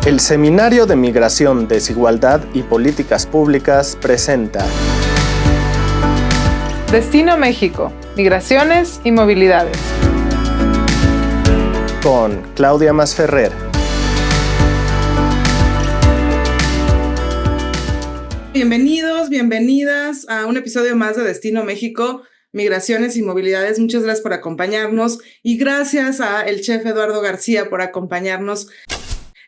El Seminario de Migración, Desigualdad y Políticas Públicas presenta Destino México, Migraciones y Movilidades. Con Claudia Masferrer. Bienvenidos, bienvenidas a un episodio más de Destino México, Migraciones y Movilidades. Muchas gracias por acompañarnos y gracias a el chef Eduardo García por acompañarnos.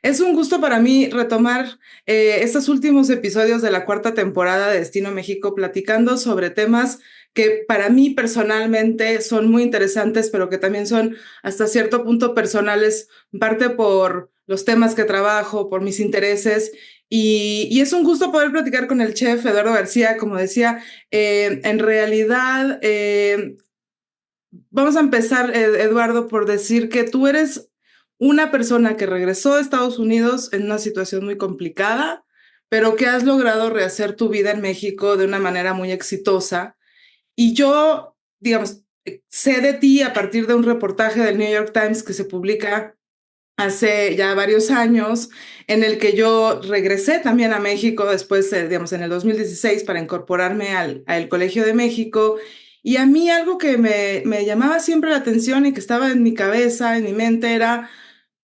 Es un gusto para mí retomar estos últimos episodios de la cuarta temporada de Destino México, platicando sobre temas que para mí personalmente son muy interesantes, pero que también son hasta cierto punto personales, en parte por los temas que trabajo, por mis intereses. Y es un gusto poder platicar con el chef Eduardo García. Como decía, en realidad, vamos a empezar, Eduardo, por decir que tú eres una persona que regresó a Estados Unidos en una situación muy complicada, pero que has logrado rehacer tu vida en México de una manera muy exitosa. Y yo, digamos, sé de ti a partir de un reportaje del New York Times que se publica hace ya varios años, en el que yo regresé también a México después, digamos, en el 2016 para incorporarme al Colegio de México. Y a mí algo que me llamaba siempre la atención y que estaba en mi cabeza, en mi mente, era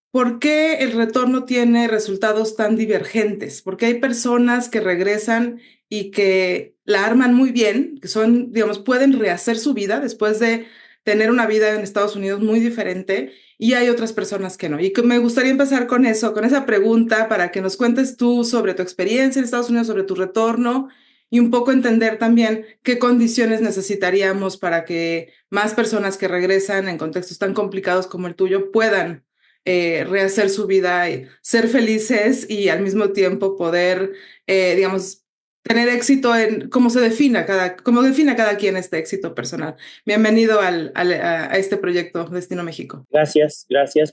¿por qué el retorno tiene resultados tan divergentes? Porque hay personas que regresan y que la arman muy bien, que son, digamos, pueden rehacer su vida después de tener una vida en Estados Unidos muy diferente, y hay otras personas que no. Y que me gustaría empezar con eso, con esa pregunta, para que nos cuentes tú sobre tu experiencia en Estados Unidos, sobre tu retorno, y un poco entender también qué condiciones necesitaríamos para que más personas que regresan en contextos tan complicados como el tuyo puedan rehacer su vida, y ser felices y al mismo tiempo poder, digamos, tener éxito en cómo define cada quien este éxito personal. Bienvenido a este proyecto Destino México. Gracias.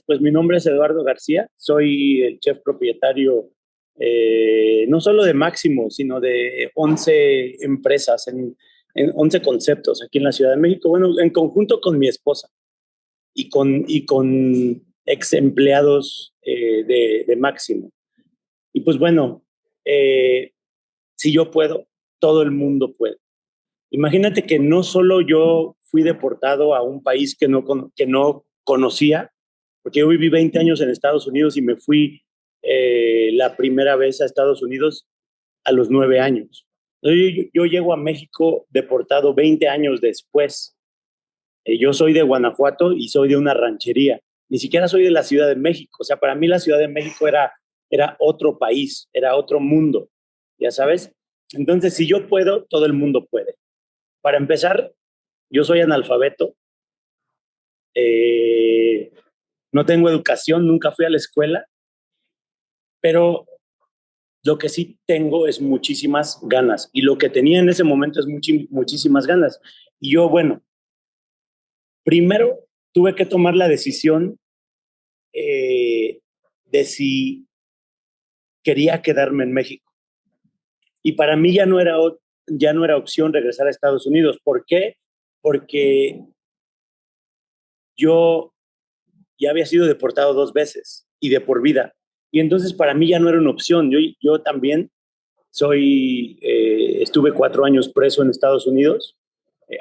Pues mi nombre es Eduardo García, soy el chef propietario no solo de Máximo, sino de 11 empresas, en 11 conceptos aquí en la Ciudad de México, bueno, en conjunto con mi esposa y con ex empleados de Máximo. Y pues bueno, si yo puedo, todo el mundo puede. Imagínate que no solo yo fui deportado a un país que no conocía, porque yo viví 20 años en Estados Unidos y me fui la primera vez a Estados Unidos a los 9 años. Yo llego a México deportado 20 años después. Yo soy de Guanajuato y soy de una ranchería. Ni siquiera soy de la Ciudad de México. O sea, para mí la Ciudad de México era otro país, era otro mundo, ya sabes. Entonces, si yo puedo, todo el mundo puede. Para empezar, yo soy analfabeto, no tengo educación, nunca fui a la escuela, pero lo que sí tengo es muchísimas ganas, y lo que tenía en ese momento es muchísimas ganas. Y yo, bueno, primero tuve que tomar la decisión de si quería quedarme en México. Y para mí ya no era opción regresar a Estados Unidos. ¿Por qué? Porque yo ya había sido deportado 2 veces y de por vida. Y entonces para mí ya no era una opción. Yo también estuve 4 años preso en Estados Unidos.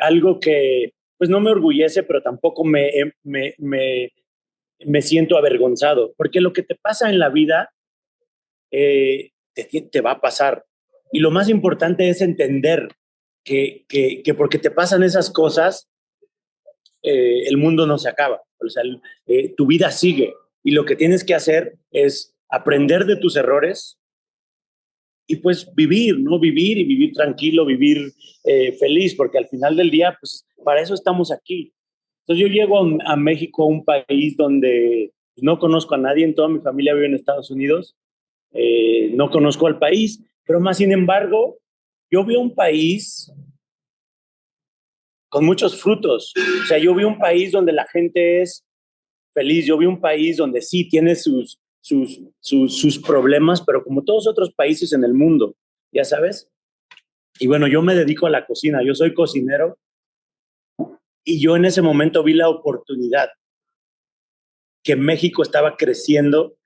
Algo que pues no me orgullece, pero tampoco me siento avergonzado. Porque lo que te pasa en la vida te va a pasar. Y lo más importante es entender que porque te pasan esas cosas, el mundo no se acaba. O sea, tu vida sigue. Y lo que tienes que hacer es aprender de tus errores y pues vivir, ¿no? Vivir y vivir tranquilo, vivir feliz, porque al final del día, pues para eso estamos aquí. Entonces yo llego a México, a un país donde no conozco a nadie, en toda mi familia vive en Estados Unidos. No conozco al país, pero más sin embargo, yo veo un país con muchos frutos. O sea, yo vi un país donde la gente es feliz, yo vi un país donde sí tiene sus problemas, pero como todos otros países en el mundo, ya sabes. Y bueno, yo me dedico a la cocina, yo soy cocinero, y yo en ese momento vi la oportunidad que México estaba creciendo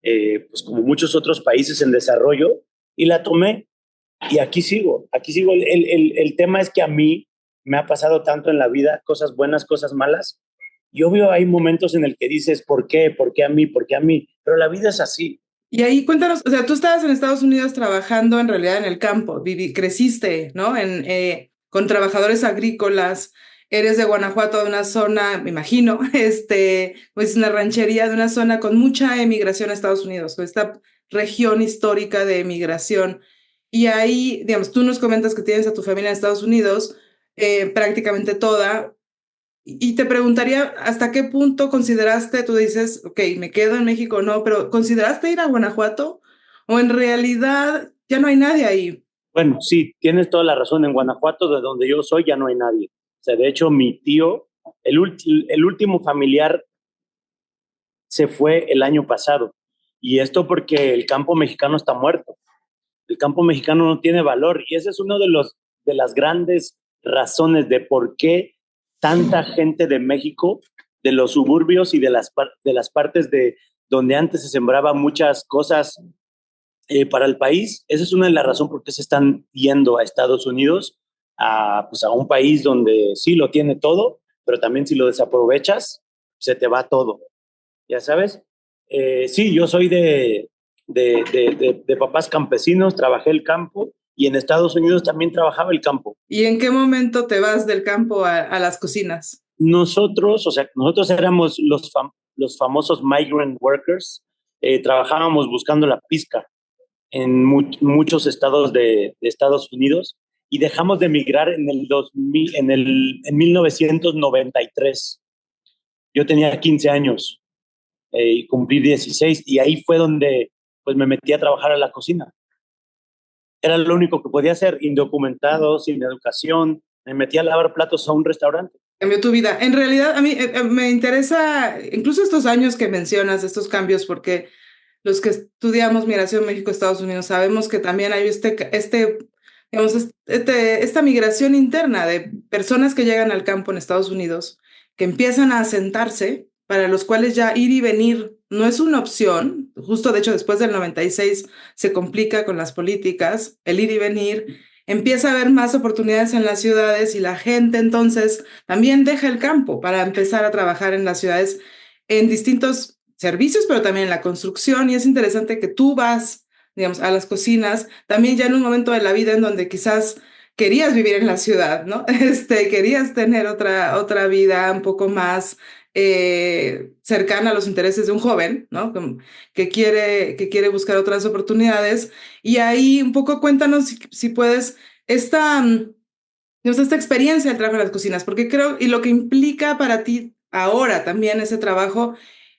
pues como muchos otros países en desarrollo, y la tomé y aquí sigo, aquí sigo. El tema es que a mí me ha pasado tanto en la vida, cosas buenas, cosas malas, y obvio hay momentos en el que dices, ¿por qué? ¿Por qué a mí? ¿Por qué a mí? Pero la vida es así. Y ahí cuéntanos, o sea, tú estabas en Estados Unidos trabajando en realidad en el campo, creciste, ¿no? Con trabajadores agrícolas, eres de Guanajuato, de una zona, me imagino, pues una ranchería de una zona con mucha emigración a Estados Unidos, con esta región histórica de emigración. Y ahí, digamos, tú nos comentas que tienes a tu familia en Estados Unidos, prácticamente toda. Y te preguntaría, ¿hasta qué punto consideraste, tú dices, ok, me quedo en México o no, pero ¿consideraste ir a Guanajuato? ¿O en realidad ya no hay nadie ahí? Bueno, sí, tienes toda la razón. En Guanajuato, de donde yo soy, ya no hay nadie. O sea, de hecho, mi tío, el último familiar se fue el año pasado. Y esto porque el campo mexicano está muerto. El campo mexicano no tiene valor. Y ese es uno de las grandes razones de por qué tanta gente de México, de los suburbios y de las partes de donde antes se sembraba muchas cosas para el país. Esa es una de las razones por qué se están yendo a Estados Unidos, pues a un país donde sí lo tiene todo, pero también si lo desaprovechas, se te va todo. ¿Ya sabes? Sí, yo soy de papás campesinos, trabajé el campo y en Estados Unidos también trabajaba el campo. ¿Y en qué momento te vas del campo a las cocinas? Nosotros, o sea, nosotros éramos los famosos migrant workers, trabajábamos buscando la pizca en muchos estados de Estados Unidos y dejamos de emigrar en el 2000, en 1993. Yo tenía 15 años y cumplí 16 y ahí fue donde pues me metí a trabajar a la cocina. Era lo único que podía hacer, indocumentado, sin educación, me metí a lavar platos a un restaurante. Cambió tu vida. En realidad, a mí me interesa, incluso estos años que mencionas, estos cambios, porque los que estudiamos migración México-Estados Unidos sabemos que también hay digamos, esta migración interna de personas que llegan al campo en Estados Unidos, que empiezan a asentarse, para los cuales ya ir y venir no es una opción. Justo, de hecho, después del 96 se complica con las políticas, el ir y venir. Empieza a haber más oportunidades en las ciudades y la gente entonces también deja el campo para empezar a trabajar en las ciudades en distintos servicios, pero también en la construcción. Y es interesante que tú vas, digamos, a las cocinas, también ya en un momento de la vida en donde quizás querías vivir en la ciudad, ¿no? Querías tener otra vida un poco más cercana a los intereses de un joven, ¿no? Que quiere buscar otras oportunidades. Y ahí un poco cuéntanos si puedes digamos, esta experiencia del trabajo en las cocinas, porque creo, y lo que implica para ti ahora también ese trabajo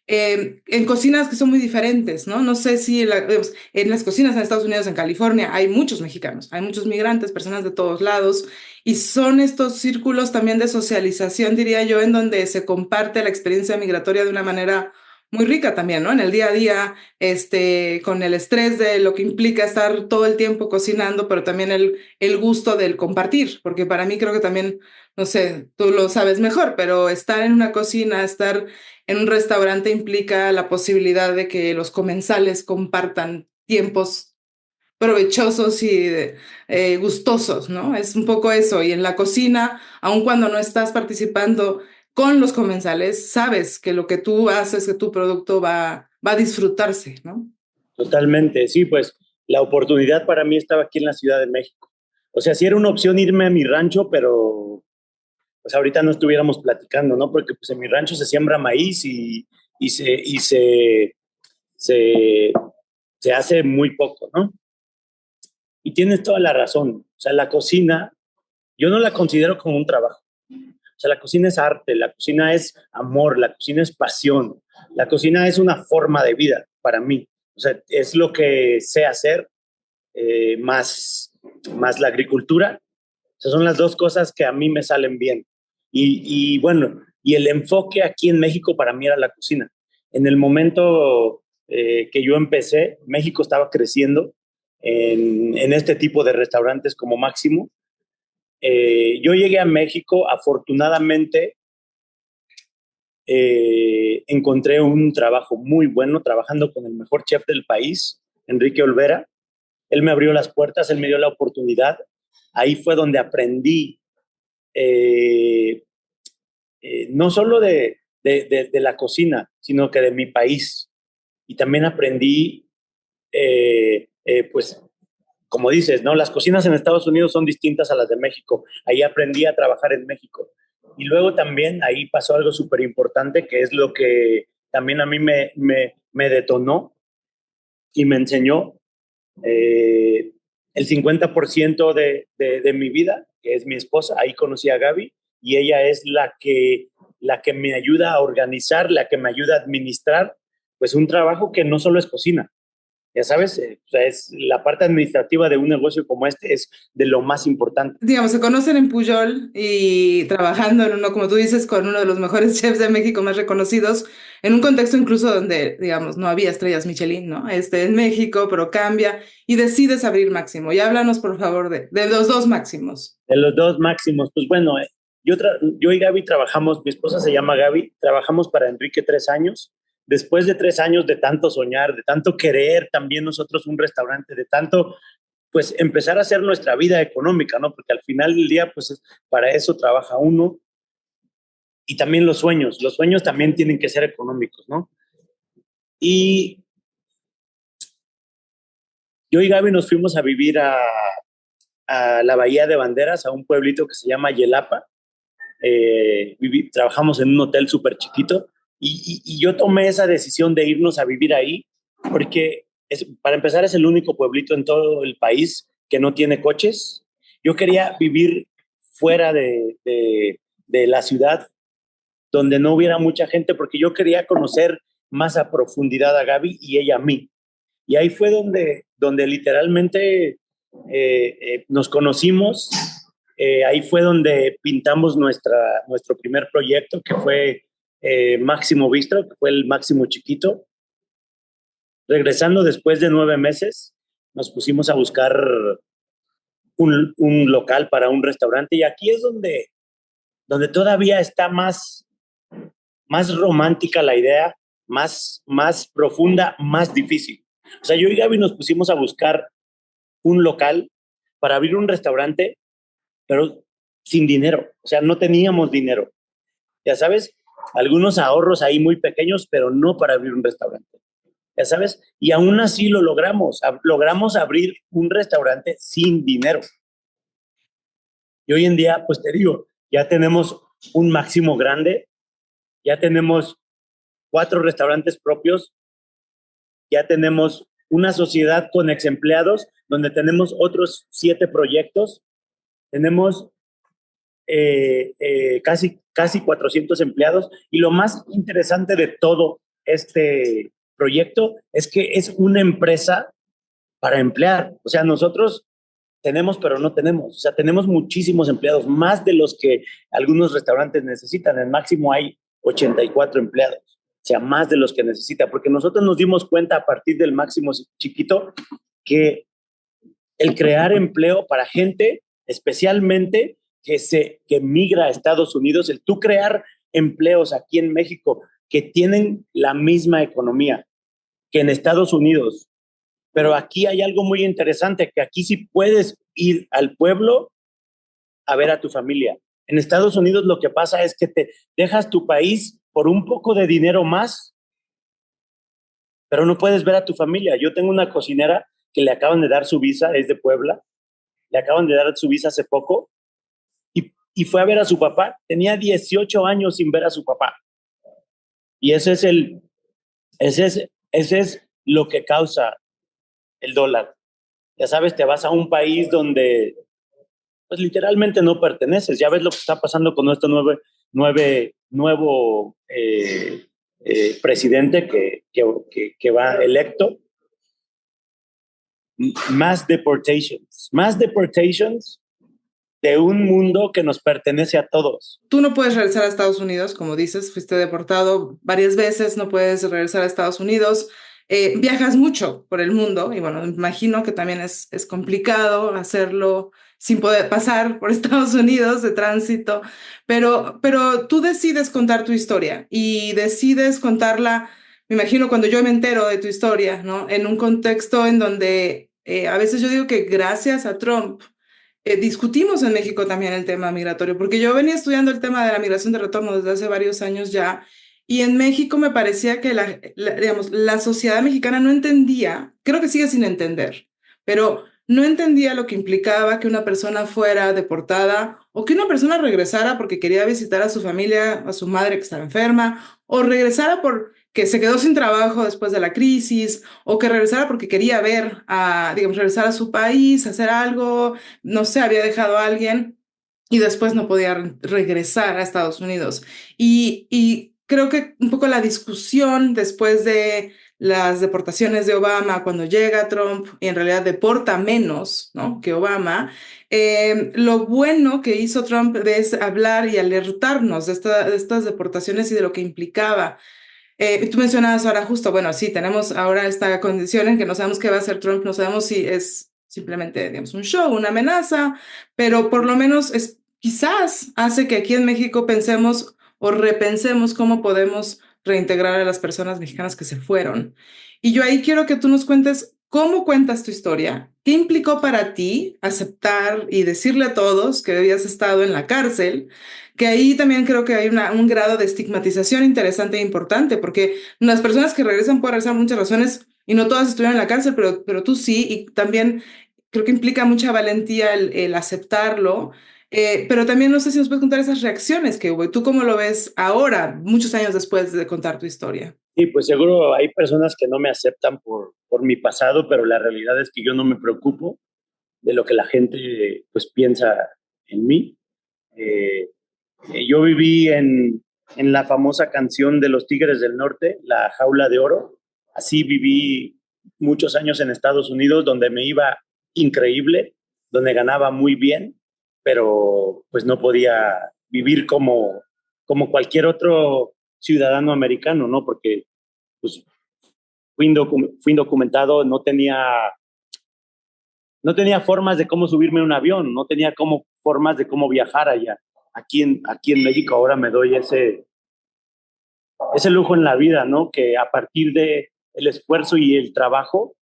en cocinas que son muy diferentes, ¿no? No sé si digamos, en las cocinas en Estados Unidos, en California, hay muchos mexicanos, hay muchos migrantes, personas de todos lados, y son estos círculos también de socialización, diría yo, en donde se comparte la experiencia migratoria de una manera muy rica también, ¿no? En el día a día, con el estrés de lo que implica estar todo el tiempo cocinando, pero también el gusto del compartir, porque para mí creo que también, no sé, tú lo sabes mejor, pero estar en una cocina, estar en un restaurante implica la posibilidad de que los comensales compartan tiempos provechosos y gustosos, ¿no? Es un poco eso. Y en la cocina, aun cuando no estás participando con los comensales, sabes que lo que tú haces, que tu producto va a disfrutarse, ¿no? Totalmente, sí, pues la oportunidad para mí estaba aquí en la Ciudad de México. O sea, sí era una opción irme a mi rancho, pero pues ahorita no estuviéramos platicando, ¿no? Porque pues en mi rancho se siembra maíz y se, se hace muy poco, ¿no? Y tienes toda la razón. O sea, la cocina, yo no la considero como un trabajo. O sea, la cocina es arte, la cocina es amor, la cocina es pasión, la cocina es una forma de vida para mí. O sea, es lo que sé hacer, más la agricultura. O sea, son las dos cosas que a mí me salen bien. Y bueno, y el enfoque aquí en México para mí era la cocina. En el momento que yo empecé, México estaba creciendo en este tipo de restaurantes como Máximo. Yo llegué a México, afortunadamente, encontré un trabajo muy bueno trabajando con el mejor chef del país, Enrique Olvera. Él me abrió las puertas, él me dio la oportunidad. Ahí fue donde aprendí no solo de la cocina, sino que de mi país. Y también aprendí, pues, como dices, ¿no? Las cocinas en Estados Unidos son distintas a las de México. Ahí aprendí a trabajar en México. Y luego también ahí pasó algo súper importante, que es lo que también a mí me detonó y me enseñó el 50% de mi vida, que es mi esposa. Ahí conocí a Gaby y ella es la que me ayuda a organizar, la que me ayuda a administrar, pues un trabajo que no solo es cocina. Ya sabes, o sea, es la parte administrativa de un negocio como este es de lo más importante. Digamos, se conocen en Pujol y trabajando en uno, como tú dices, con uno de los mejores chefs de México más reconocidos, en un contexto incluso donde, digamos, no había estrellas Michelin, ¿no? En México, pero cambia y decides abrir Máximo. Y háblanos, por favor, de los dos Máximos. De los dos Máximos, pues bueno, yo y Gaby trabajamos, mi esposa se llama Gaby, trabajamos para Enrique 3 años. Después de 3 años de tanto soñar, de tanto querer también nosotros un restaurante, de tanto, pues empezar a hacer nuestra vida económica, ¿no? Porque al final del día, pues para eso trabaja uno. Y también los sueños también tienen que ser económicos, ¿no? Y yo y Gaby nos fuimos a vivir a la Bahía de Banderas, a un pueblito que se llama Yelapa. Trabajamos en un hotel súper chiquito y yo tomé esa decisión de irnos a vivir ahí porque para empezar es el único pueblito en todo el país que no tiene coches. Yo quería vivir fuera de la ciudad donde no hubiera mucha gente porque yo quería conocer más a profundidad a Gaby y ella a mí. Y ahí fue donde literalmente nos conocimos. Ahí fue donde pintamos nuestro primer proyecto, que fue Máximo Bistro, que fue el Máximo Chiquito. Regresando después de 9 meses, nos pusimos a buscar un local para un restaurante y aquí es donde todavía está más romántica la idea, más profunda, más difícil. O sea, yo y Gaby nos pusimos a buscar un local para abrir un restaurante, pero sin dinero. O sea, no teníamos dinero. Ya sabes, algunos ahorros ahí muy pequeños, pero no para abrir un restaurante. Ya sabes, y aún así lo logramos. Logramos abrir un restaurante sin dinero. Y hoy en día, pues te digo, ya tenemos un Máximo grande, ya tenemos 4 restaurantes propios, ya tenemos una sociedad con ex empleados donde tenemos otros 7 proyectos, tenemos casi 400 empleados y lo más interesante de todo este proyecto es que es una empresa para emplear. O sea, nosotros tenemos, pero no tenemos. O sea, tenemos muchísimos empleados, más de los que algunos restaurantes necesitan. En Máximo hay 84 empleados. O sea, más de los que necesita, porque nosotros nos dimos cuenta a partir del Máximo Chiquito que el crear empleo para gente, especialmente que migra a Estados Unidos, el tú crear empleos aquí en México que tienen la misma economía que en Estados Unidos, pero aquí hay algo muy interesante, que aquí sí puedes ir al pueblo a ver a tu familia. En Estados Unidos lo que pasa es que te dejas tu país por un poco de dinero más, pero no puedes ver a tu familia. Yo tengo una cocinera que le acaban de dar su visa, es de Puebla, le acaban de dar su visa hace poco, y fue a ver a su papá. Tenía 18 años sin ver a su papá. Y ese es lo que causa el dólar. Ya sabes, te vas a un país donde pues literalmente no perteneces. Ya ves lo que está pasando con nuestro nuevo presidente que va electo. Más deportations de un mundo que nos pertenece a todos. Tú no puedes regresar a Estados Unidos, como dices, fuiste deportado varias veces, no puedes regresar a Estados Unidos. Viajas mucho por el mundo y bueno, imagino que también es complicado hacerlo sin poder pasar por Estados Unidos de tránsito, pero tú decides contar tu historia y decides contarla, me imagino cuando yo me entero de tu historia, ¿no? En un contexto en donde a veces yo digo que gracias a Trump discutimos en México también el tema migratorio, porque yo venía estudiando el tema de la migración de retorno desde hace varios años ya, y en México me parecía que digamos, la sociedad mexicana no entendía, creo que sigue sin entender, pero no entendía lo que implicaba que una persona fuera deportada o que una persona regresara porque quería visitar a su familia, a su madre que estaba enferma, o regresara porque se quedó sin trabajo después de la crisis, o que regresara porque quería ver, digamos, regresar a su país, hacer algo, no sé, había dejado a alguien y después no podía regresar a Estados Unidos. Y creo que un poco la discusión después de las deportaciones de Obama, cuando llega Trump y en realidad deporta menos, ¿no?, que Obama, lo bueno que hizo Trump es hablar y alertarnos de estas deportaciones y de lo que implicaba. Tú mencionabas ahora justo, bueno, sí, tenemos ahora esta condición en que no sabemos qué va a hacer Trump, no sabemos si es simplemente, digamos, un show, una amenaza, pero por lo menos quizás hace que aquí en México pensemos o repensemos cómo podemos reintegrar a las personas mexicanas que se fueron. Y yo ahí quiero que tú nos cuentes cómo cuentas tu historia, qué implicó para ti aceptar y decirle a todos que habías estado en la cárcel, que ahí también creo que hay un grado de estigmatización interesante e importante, porque las personas que regresan pueden regresar por muchas razones y no todas estuvieron en la cárcel, pero tú sí, y también creo que implica mucha valentía el aceptarlo, pero también no sé si nos puedes contar esas reacciones que hubo, y tú cómo lo ves ahora, muchos años después de contar tu historia. Sí, pues seguro hay personas que no me aceptan por mi pasado, pero la realidad es que yo no me preocupo de lo que la gente pues piensa en mí. Eh, yo viví en la famosa canción de los Tigres del Norte, La Jaula de Oro. Así viví muchos años en Estados Unidos, donde me iba increíble, donde ganaba muy bien, pero pues no podía vivir como cualquier otro ciudadano americano, ¿no? Porque pues fui indocumentado, no tenía formas de cómo subirme a un avión, no tenía formas de cómo viajar allá. Aquí en México ahora me doy ese lujo en la vida, ¿no? Que a partir de el esfuerzo y el trabajo,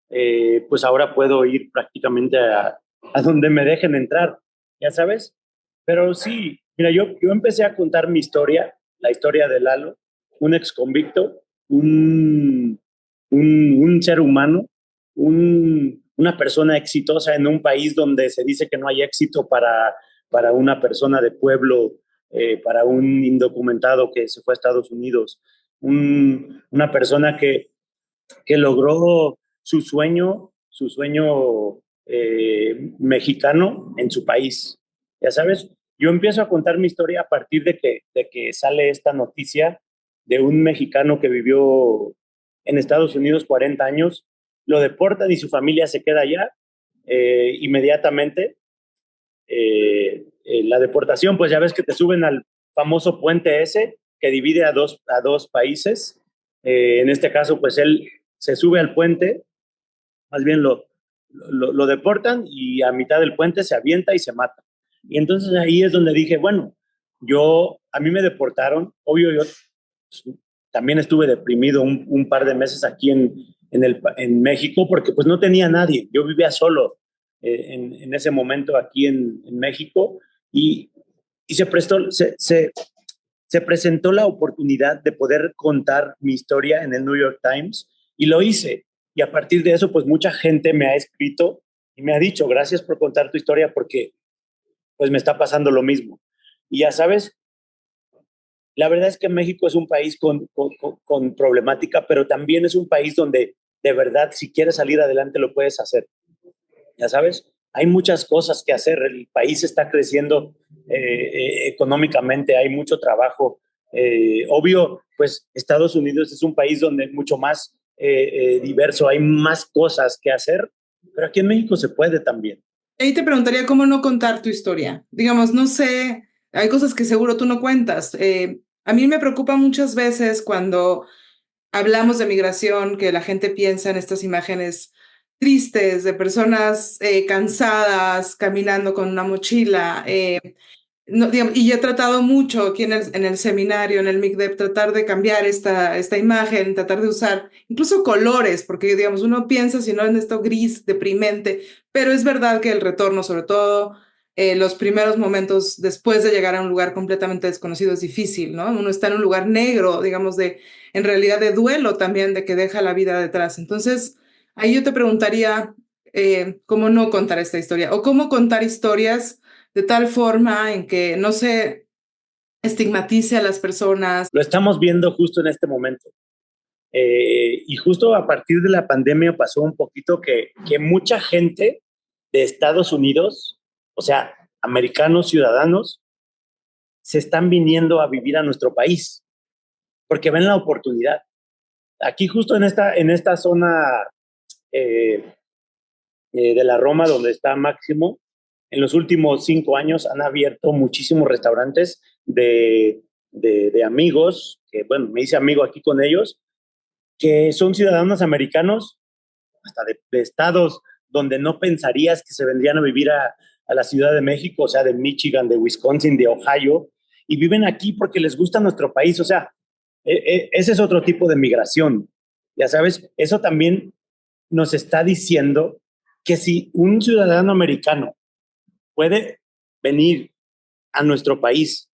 pues ahora puedo ir prácticamente a donde me dejen entrar, ya sabes. Pero sí, mira, yo empecé a contar mi historia, la historia de Lalo, un ex convicto, un ser humano, una persona exitosa en un país donde se dice que no hay éxito para una persona de pueblo, para un indocumentado que se fue a Estados Unidos, una persona que logró su sueño mexicano en su país. Ya sabes, yo empiezo a contar mi historia a partir de que sale esta noticia de un mexicano que vivió en Estados Unidos 40 años, lo deportan y su familia se queda allá inmediatamente. La deportación, pues ya ves que te suben al famoso puente ese que divide a dos países. En este caso, pues él se sube al puente, más bien lo deportan y a mitad del puente se avienta y se mata. Y entonces ahí es donde dije, bueno, a mí me deportaron, obvio, yo también estuve deprimido un par de meses aquí en México porque pues no tenía nadie, yo vivía solo en ese momento aquí en México y se presentó la oportunidad de poder contar mi historia en el New York Times y lo hice. Y a partir de eso, pues mucha gente me ha escrito y me ha dicho, gracias por contar tu historia porque pues me está pasando lo mismo. Y ya sabes, la verdad es que México es un país con problemática, pero también es un país donde de verdad, si quieres salir adelante, lo puedes hacer. Ya sabes, hay muchas cosas que hacer. El país está creciendo económicamente, hay mucho trabajo. Obvio, pues Estados Unidos es un país donde es mucho más diverso, hay más cosas que hacer, pero aquí en México se puede también. Ahí te preguntaría cómo no contar tu historia. Digamos, no sé, hay cosas que seguro tú no cuentas. A mí me preocupa muchas veces cuando hablamos de migración, que la gente piensa en estas imágenes tristes, de personas cansadas, caminando con una mochila. No, digamos, y yo he tratado mucho aquí en el seminario, en el MICDEP, tratar de cambiar esta imagen, tratar de usar incluso colores, porque digamos, uno piensa si no en esto gris, deprimente, pero es verdad que el retorno, sobre todo los primeros momentos después de llegar a un lugar completamente desconocido es difícil, ¿no? Uno está en un lugar negro, digamos, en realidad de duelo también, de que deja la vida detrás. Entonces, ahí yo te preguntaría, ¿cómo no contar esta historia? O cómo contar historias de tal forma en que no se estigmatice a las personas. Lo estamos viendo justo en este momento. Y justo a partir de la pandemia pasó un poquito que mucha gente de Estados Unidos, o sea, americanos ciudadanos, se están viniendo a vivir a nuestro país porque ven la oportunidad. Aquí justo en esta zona eh, de la Roma, donde está Máximo, en los últimos 5 años han abierto muchísimos restaurantes de amigos, que bueno, me hice amigo aquí con ellos, que son ciudadanos americanos, hasta de estados donde no pensarías que se vendrían a vivir a la Ciudad de México, o sea, de Michigan, de Wisconsin, de Ohio, y viven aquí porque les gusta nuestro país. O sea, ese es otro tipo de migración. Ya sabes, eso también nos está diciendo que si un ciudadano americano puede venir a nuestro país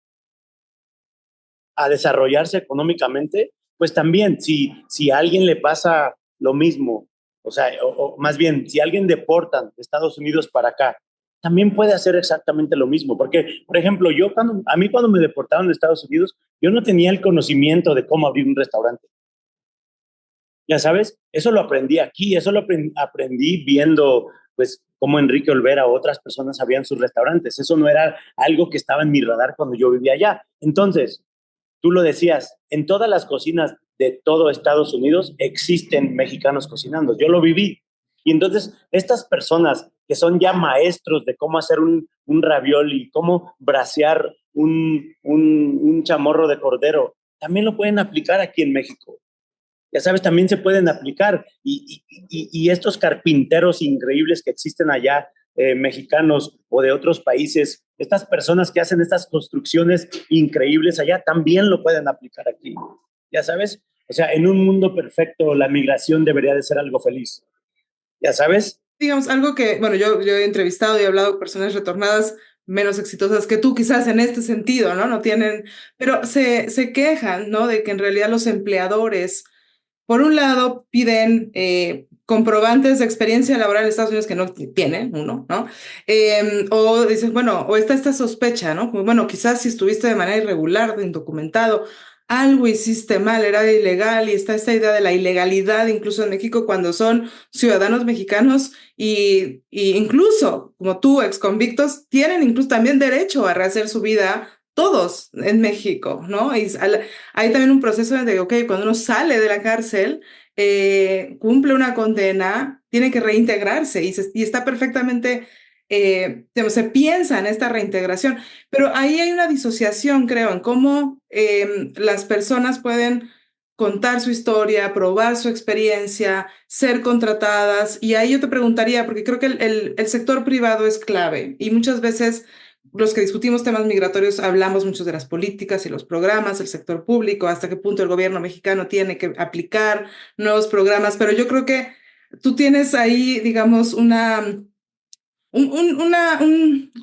a desarrollarse económicamente, pues también si a alguien le pasa lo mismo, o sea, o más bien, si a alguien deportan de Estados Unidos para acá, también puede hacer exactamente lo mismo. Porque, por ejemplo, a mí cuando me deportaron de Estados Unidos, yo no tenía el conocimiento de cómo abrir un restaurante. Ya sabes, eso lo aprendí aquí, eso lo aprendí viendo, pues, cómo Enrique Olvera o otras personas abrían sus restaurantes. Eso no era algo que estaba en mi radar cuando yo vivía allá. Entonces, tú lo decías, en todas las cocinas de todo Estados Unidos existen mexicanos cocinando. Yo lo viví. Y entonces, estas personas que son ya maestros de cómo hacer un ravioli, cómo brasear un chamorro de cordero, también lo pueden aplicar aquí en México. Ya sabes, también se pueden aplicar. Y estos carpinteros increíbles que existen allá, mexicanos o de otros países, estas personas que hacen estas construcciones increíbles allá, también lo pueden aplicar aquí. Ya sabes, o sea, en un mundo perfecto, la migración debería de ser algo feliz. Ya sabes. Digamos, algo que, bueno, yo he entrevistado y he hablado con personas retornadas menos exitosas que tú, quizás en este sentido, ¿no? No tienen, pero se quejan, ¿no? De que en realidad los empleadores, por un lado, piden comprobantes de experiencia laboral en Estados Unidos que no tienen uno, ¿no? O dicen, bueno, o está esta sospecha, ¿no? Como, bueno, quizás si estuviste de manera irregular, indocumentado, algo hiciste mal, era ilegal, y está esta idea de la ilegalidad, incluso en México, cuando son ciudadanos mexicanos y incluso, como tú, ex convictos, tienen incluso también derecho a rehacer su vida todos en México, ¿no? Hay también un proceso de, ok, cuando uno sale de la cárcel, cumple una condena, tiene que reintegrarse y está perfectamente, digamos, se piensa en esta reintegración, pero ahí hay una disociación, creo, en cómo las personas pueden contar su historia, probar su experiencia, ser contratadas. Y ahí yo te preguntaría, porque creo que el sector privado es clave y muchas veces los que discutimos temas migratorios hablamos mucho de las políticas y los programas, el sector público, hasta qué punto el gobierno mexicano tiene que aplicar nuevos programas, pero yo creo que tú tienes ahí, digamos, un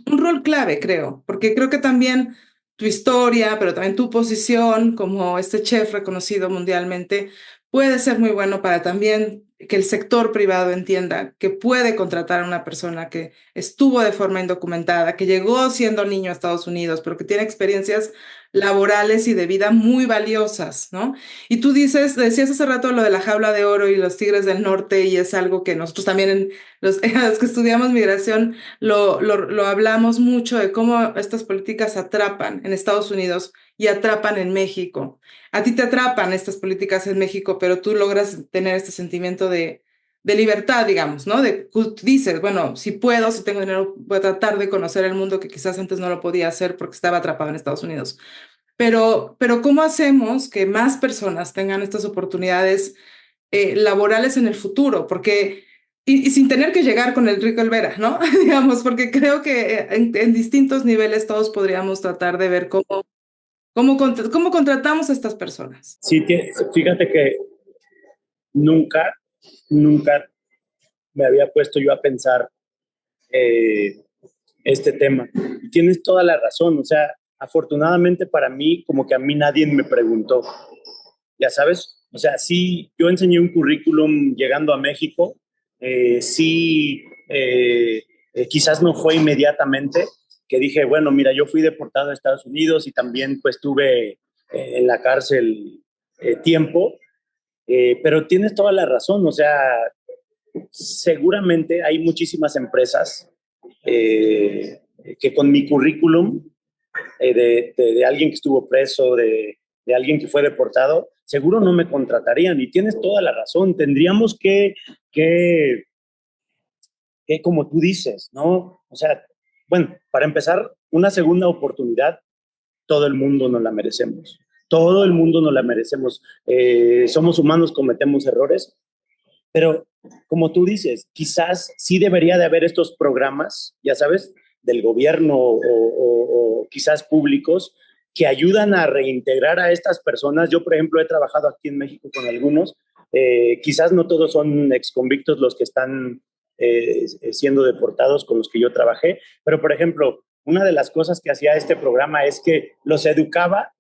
rol clave, creo, porque creo que también tu historia, pero también tu posición como este chef reconocido mundialmente, puede ser muy bueno para también que el sector privado entienda que puede contratar a una persona que estuvo de forma indocumentada, que llegó siendo niño a Estados Unidos, pero que tiene experiencias laborales y de vida muy valiosas, ¿no? Y tú decías hace rato lo de la jaula de oro y los tigres del norte, y es algo que nosotros también los que estudiamos migración lo hablamos mucho de cómo estas políticas atrapan en Estados Unidos y atrapan en México. A ti te atrapan estas políticas en México, pero tú logras tener este sentimiento de libertad, digamos, ¿no? Tú dices, bueno, si puedo, si tengo dinero, voy a tratar de conocer el mundo que quizás antes no lo podía hacer porque estaba atrapado en Estados Unidos. Pero ¿cómo hacemos que más personas tengan estas oportunidades laborales en el futuro? Porque y sin tener que llegar con Enrique Olvera, ¿no? Digamos, porque creo que en distintos niveles todos podríamos tratar de ver cómo contratamos a estas personas. Sí, fíjate que nunca, nunca me había puesto yo a pensar eh, este tema. Y tienes toda la razón, o sea, afortunadamente para mí, como que a mí nadie me preguntó, ya sabes, o sea, sí, yo enseñé un currículum llegando a México, sí, quizás no fue inmediatamente, que dije, bueno, mira, yo fui deportado a Estados Unidos y también pues estuve en la cárcel tiempo, pero tienes toda la razón, o sea, seguramente hay muchísimas empresas que con mi currículum de alguien que estuvo preso, de alguien que fue deportado, seguro no me contratarían. Y tienes toda la razón. Tendríamos que como tú dices, ¿no? O sea, bueno, para empezar, una segunda oportunidad, todo el mundo nos la merecemos. Todo el mundo nos la merecemos. Somos humanos, cometemos errores, pero como tú dices, quizás sí debería de haber estos programas, ya sabes, del gobierno o quizás públicos que ayudan a reintegrar a estas personas. Yo, por ejemplo, he trabajado aquí en México con algunos. Quizás no todos son exconvictos los que están siendo deportados con los que yo trabajé, pero, por ejemplo, una de las cosas que hacía este programa es que los educaba,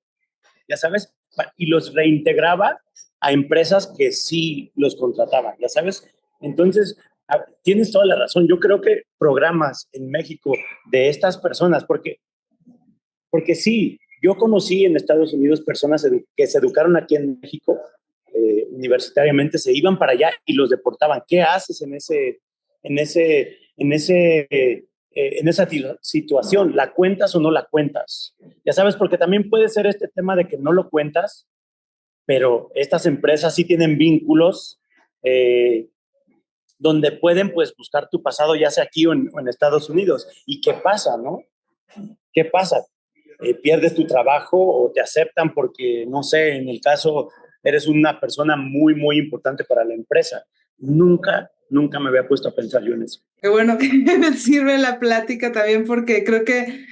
ya sabes, y los reintegraba a empresas que sí los contrataban, ya sabes. Entonces, tienes toda la razón. Yo creo que programas en México de estas personas, porque sí, yo conocí en Estados Unidos personas que se educaron aquí en México universitariamente, se iban para allá y los deportaban. ¿Qué haces en esa situación? ¿La cuentas o no la cuentas? Ya sabes, porque también puede ser este tema de que no lo cuentas, pero estas empresas sí tienen vínculos donde pueden pues buscar tu pasado, ya sea aquí o en Estados Unidos. ¿Y qué pasa, no? ¿Qué pasa? ¿Pierdes tu trabajo o te aceptan porque, no sé, en el caso eres una persona muy, muy importante para la empresa? Nunca me había puesto a pensar yo en eso. Qué bueno que me sirve la plática también porque creo que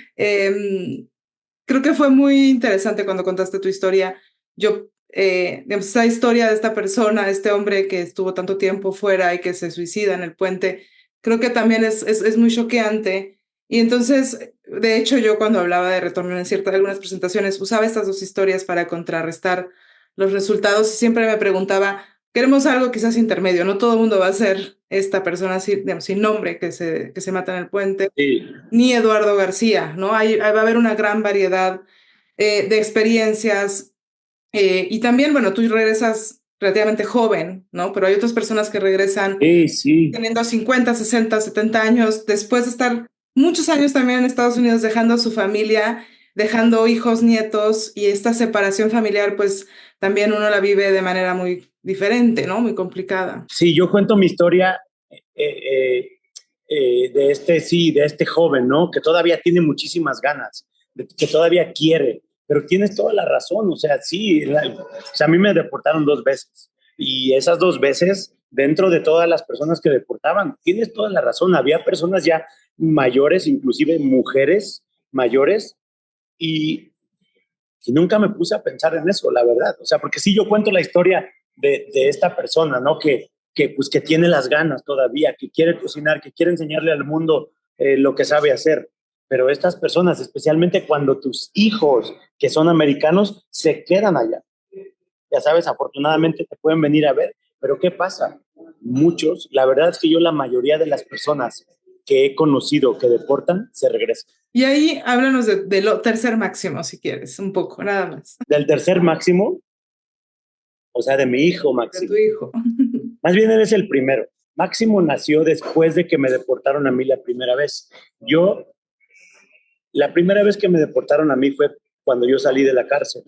fue muy interesante cuando contaste tu historia. Digamos, esa historia de esta persona, este hombre que estuvo tanto tiempo fuera y que se suicida en el puente, creo que también es muy choqueante. Y entonces, de hecho, yo cuando hablaba de retorno en algunas presentaciones, usaba estas dos historias para contrarrestar los resultados y siempre me preguntaba, queremos algo quizás intermedio, no todo el mundo va a ser esta persona digamos, sin nombre que se mata en el puente, Sí. ni Eduardo García, ¿no? Va a haber una gran variedad de experiencias y también, bueno, tú regresas relativamente joven, ¿no? Pero hay otras personas que regresan Sí. teniendo 50, 60, 70 años, después de estar muchos años también en Estados Unidos dejando a su familia, dejando hijos, nietos, y esta separación familiar, pues también uno la vive de manera muy diferente, ¿no? Muy complicada. Sí, yo cuento mi historia de este joven, ¿no? Que todavía tiene muchísimas ganas, que todavía quiere, pero tienes toda la razón, o sea, sí, o sea, a mí me deportaron 2 veces y esas 2 veces, dentro de todas las personas que deportaban, tienes toda la razón, había personas ya mayores, inclusive mujeres mayores, y nunca me puse a pensar en eso, la verdad, o sea, porque sí yo cuento la historia de esta persona, ¿no? Pues que tiene las ganas todavía, que quiere cocinar, que quiere enseñarle al mundo lo que sabe hacer. Pero estas personas, especialmente cuando tus hijos, que son americanos, se quedan allá. Ya sabes, afortunadamente te pueden venir a ver, pero ¿qué pasa? Muchos, la verdad es que yo la mayoría de las personas que he conocido que deportan, se regresan. Y ahí háblanos de lo tercer máximo, si quieres, un poco, nada más. Del tercer máximo, o sea, de mi hijo Máximo. De tu hijo. Más bien él es el primero. Máximo nació después de que me deportaron a mí la primera vez. La primera vez que me deportaron a mí fue cuando yo salí de la cárcel.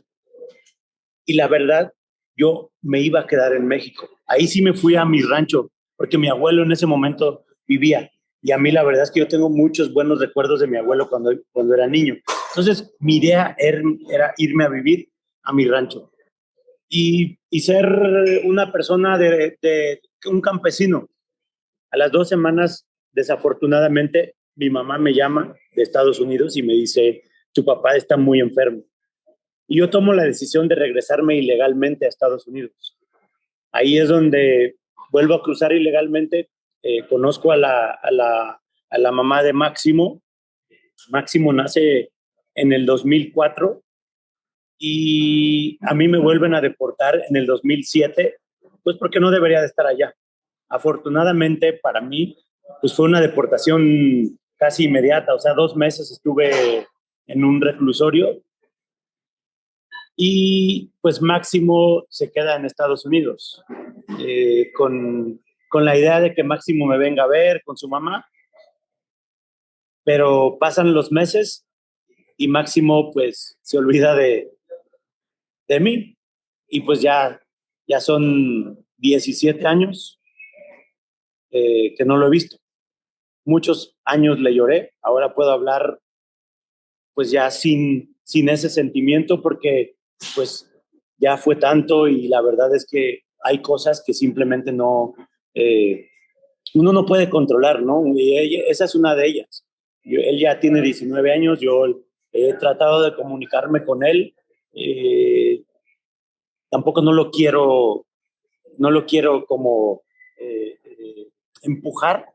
Y la verdad, yo me iba a quedar en México. Ahí sí me fui a mi rancho, porque mi abuelo en ese momento vivía. Y a mí la verdad es que yo tengo muchos buenos recuerdos de mi abuelo cuando era niño. Entonces, mi idea era irme a vivir a mi rancho. Y ser una persona de un campesino. A las 2 semanas, desafortunadamente, mi mamá me llama de Estados Unidos y me dice, tu papá está muy enfermo. Y yo tomo la decisión de regresarme ilegalmente a Estados Unidos. Ahí es donde vuelvo a cruzar ilegalmente. Conozco a la mamá de Máximo. Máximo nace en el 2004 y a mí me vuelven a deportar en el 2007, pues porque no debería de estar allá. Afortunadamente para mí, pues fue una deportación casi inmediata, o sea, 2 meses estuve en un reclusorio y pues Máximo se queda en Estados Unidos con la idea de que Máximo me venga a ver con su mamá, pero pasan los meses y Máximo pues se olvida de mí y pues ya son 17 años que no lo he visto. Muchos años le lloré, ahora puedo hablar pues ya sin ese sentimiento porque pues ya fue tanto y la verdad es que hay cosas que simplemente no, uno no puede controlar, ¿no? Y esa es una de ellas. Él ya tiene 19 años, yo he tratado de comunicarme con él, tampoco no lo quiero como empujar,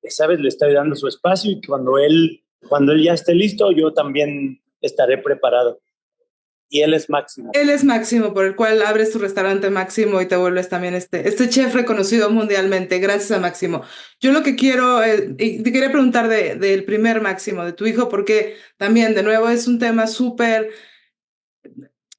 ¿sabes? Le estoy dando su espacio y cuando él ya esté listo, yo también estaré preparado. Y él es Máximo. Él es Máximo, por el cual abres tu restaurante Máximo y te vuelves también este chef reconocido mundialmente, gracias a Máximo. Yo lo que quiero, y te quería preguntar del primer Máximo, de tu hijo, porque también, de nuevo, es un tema súper.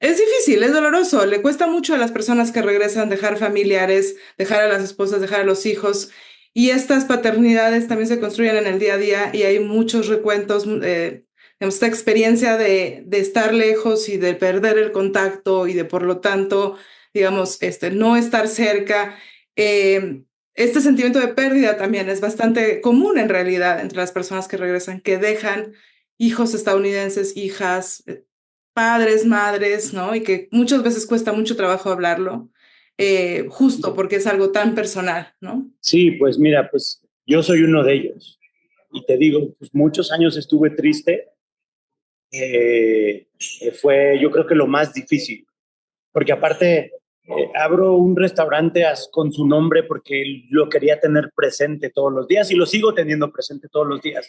Es difícil, es doloroso, le cuesta mucho a las personas que regresan dejar familiares, dejar a las esposas, dejar a los hijos, y estas paternidades también se construyen en el día a día y hay muchos recuentos, digamos, esta experiencia de estar lejos y de perder el contacto y de por lo tanto, digamos, no estar cerca. Este sentimiento de pérdida también es bastante común en realidad entre las personas que regresan, que dejan hijos estadounidenses, hijas, padres, madres, ¿no? Y que muchas veces cuesta mucho trabajo hablarlo, justo porque es algo tan personal, ¿no? Sí, pues mira, pues yo soy uno de ellos. Y te digo, pues muchos años estuve triste. Fue yo creo que lo más difícil, porque aparte abro un restaurante con su nombre porque lo quería tener presente todos los días y lo sigo teniendo presente todos los días.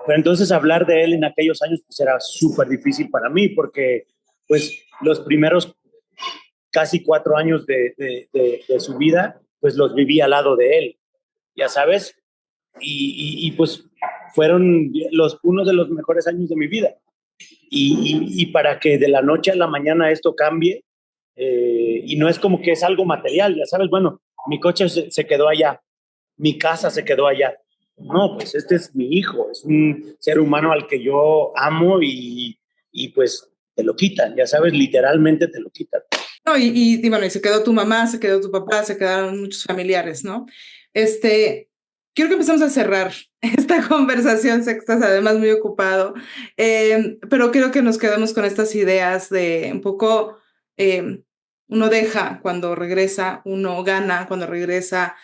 Pero entonces hablar de él en aquellos años pues era súper difícil para mí porque pues los primeros casi 4 años de su vida pues los viví al lado de él, ya sabes, y pues fueron uno de los mejores años de mi vida. Y para que de la noche a la mañana esto cambie, y no es como que es algo material, ya sabes, bueno, mi coche se quedó allá, mi casa se quedó allá. No, pues este es mi hijo, es un ser humano al que yo amo y pues te lo quitan, ya sabes, literalmente te lo quitan. No, bueno, y se quedó tu mamá, se quedó tu papá, se quedaron muchos familiares, ¿no? Quiero que empecemos a cerrar esta conversación, sé que estás además muy ocupado, pero creo que nos quedamos con estas ideas de un poco, uno deja cuando regresa, uno gana cuando regresa.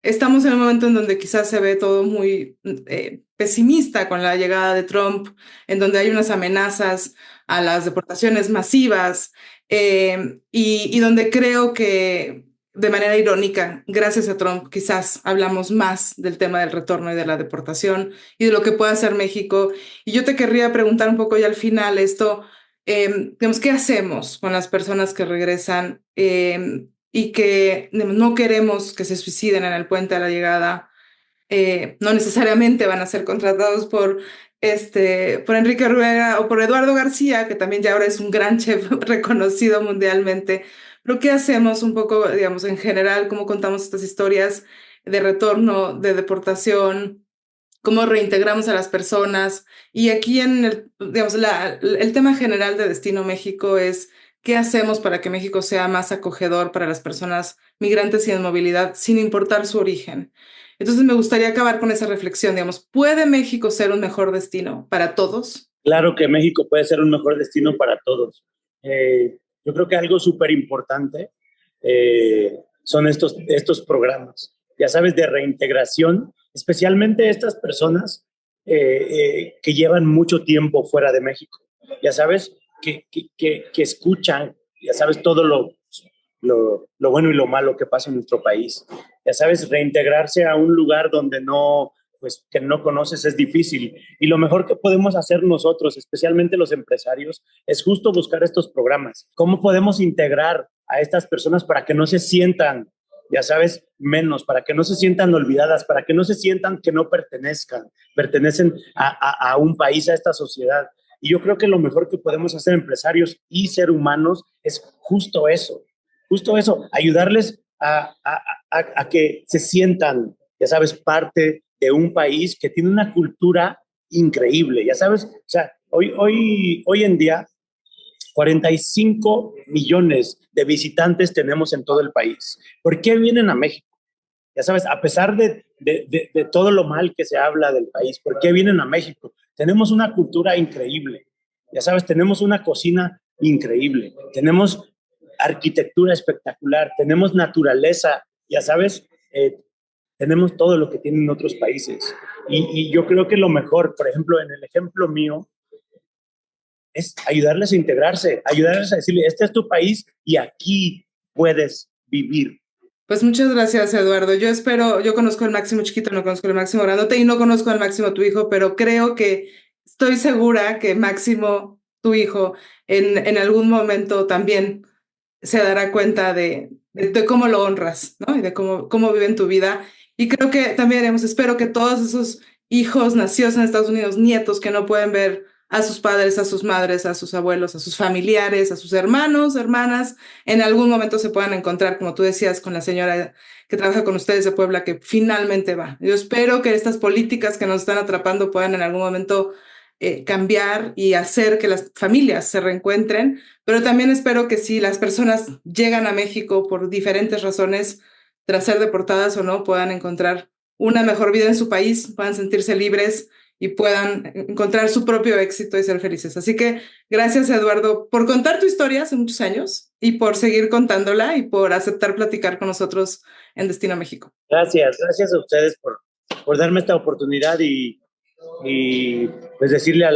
Estamos en un momento en donde quizás se ve todo muy pesimista con la llegada de Trump, en donde hay unas amenazas a las deportaciones masivas, y donde creo que de manera irónica, gracias a Trump, quizás hablamos más del tema del retorno y de la deportación y de lo que puede hacer México. Y yo te querría preguntar un poco ya al final esto, digamos, ¿qué hacemos con las personas que regresan y que no queremos que se suiciden en el puente a la llegada? No necesariamente van a ser contratados por Enrique Rueda o por Eduardo García, que también ya ahora es un gran chef reconocido mundialmente. Pero ¿qué hacemos un poco, digamos, en general? ¿Cómo contamos estas historias de retorno, de deportación? ¿Cómo reintegramos a las personas? Y aquí digamos, el tema general de Destino México es ¿qué hacemos para que México sea más acogedor para las personas migrantes y en movilidad, sin importar su origen? Entonces me gustaría acabar con esa reflexión, digamos, ¿puede México ser un mejor destino para todos? Claro que México puede ser un mejor destino para todos. Yo creo que algo súper importante son estos programas. ya sabes, de reintegración, especialmente estas personas que llevan mucho tiempo fuera de México, ya sabes, que escuchan, ya sabes, todo lo bueno y lo malo que pasa en nuestro país. Ya sabes, reintegrarse a un lugar donde no, pues, que no conoces es difícil. Y lo mejor que podemos hacer nosotros, especialmente los empresarios, es justo buscar estos programas. ¿Cómo podemos integrar a estas personas para que no se sientan, ya sabes, menos, para que no se sientan olvidadas, para que no se sientan que no pertenecen a un país, a esta sociedad? Y yo creo que lo mejor que podemos hacer empresarios y ser humanos es justo eso, ayudarles a que se sientan, ya sabes, parte de un país que tiene una cultura increíble, ya sabes, o sea, hoy en día 45 millones de visitantes tenemos en todo el país. ¿Por qué vienen a México? Ya sabes, a pesar de todo lo mal que se habla del país, ¿por qué vienen a México? Tenemos una cultura increíble, ya sabes, tenemos una cocina increíble, tenemos arquitectura espectacular, tenemos naturaleza, ya sabes, tenemos todo lo que tienen otros países. Y yo creo que lo mejor, por ejemplo, en el ejemplo mío, es ayudarles a integrarse, ayudarles a decirle, este es tu país y aquí puedes vivir. Pues muchas gracias, Eduardo. Yo conozco al Máximo chiquito, no conozco al Máximo grandote y no conozco al Máximo tu hijo, pero estoy segura que Máximo, tu hijo, en algún momento también se dará cuenta de cómo lo honras, ¿no? Y de cómo viven tu vida. Y creo que también espero que todos esos hijos nacidos en Estados Unidos, nietos que no pueden ver a sus padres, a sus madres, a sus abuelos, a sus familiares, a sus hermanos, hermanas, en algún momento se puedan encontrar, como tú decías, con la señora que trabaja con ustedes de Puebla, que finalmente va. Yo espero que estas políticas que nos están atrapando puedan en algún momento cambiar y hacer que las familias se reencuentren, pero también espero que si las personas llegan a México por diferentes razones, tras ser deportadas o no, puedan encontrar una mejor vida en su país, puedan sentirse libres y puedan encontrar su propio éxito y ser felices. Así que gracias, Eduardo, por contar tu historia hace muchos años y por seguir contándola y por aceptar platicar con nosotros en Destino México. Gracias a ustedes por darme esta oportunidad y pues decirle a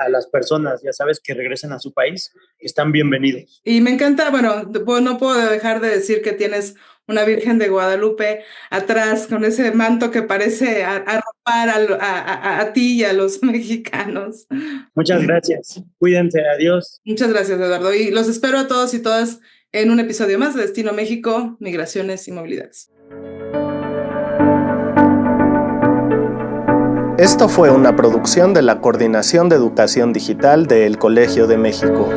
las personas, ya sabes, que regresen a su país, que están bienvenidos. Y me encanta, bueno, no puedo dejar de decir que tienes una Virgen de Guadalupe atrás con ese manto que parece arropar a ti y a los mexicanos. Muchas gracias. Cuídense. Adiós. Muchas gracias, Eduardo. Y los espero a todos y todas en un episodio más de Destino México, Migraciones y Movilidades. Esto fue una producción de la Coordinación de Educación Digital del Colegio de México.